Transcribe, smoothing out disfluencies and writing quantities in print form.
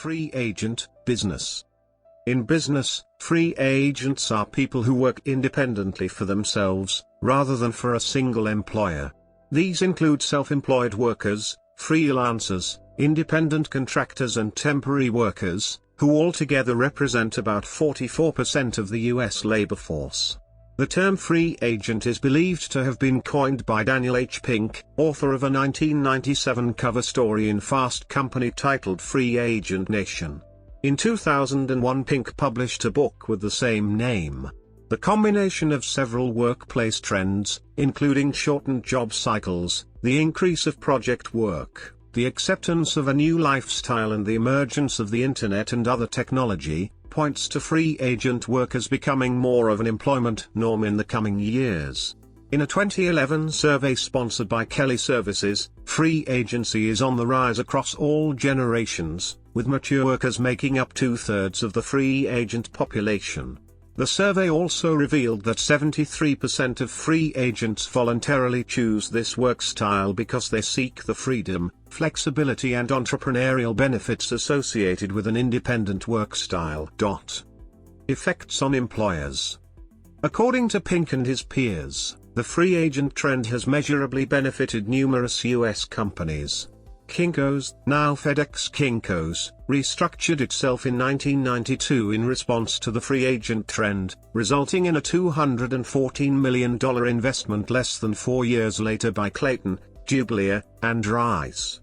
Free agent, business. In business, free agents are people who work independently for themselves, rather than for a single employer. These include self-employed workers, freelancers, independent contractors and temporary workers, who altogether represent about 44% of the U.S. labor force. The term free agent is believed to have been coined by Daniel H. Pink, author of a 1997 cover story in Fast Company titled Free Agent Nation. In 2001, Pink published a book with the same name. The combination of several workplace trends, including shortened job cycles, the increase of project work, the acceptance of a new lifestyle and the emergence of the internet and other technology, points to free agent workers becoming more of an employment norm in the coming years. In a 2011 survey sponsored by Kelly Services, free agency is on the rise across all generations, with mature workers making up 2/3 of the free agent population. The survey also revealed that 73% of free agents voluntarily choose this work style because they seek the freedom, flexibility and entrepreneurial benefits associated with an independent work style. Effects on employers. According to Pink and his peers, the free agent trend has measurably benefited numerous U.S. companies. Kinko's, now FedEx Kinko's, restructured itself in 1992 in response to the free agent trend, resulting in a $214 million investment less than 4 years later by Clayton, Dubilier, and Rice.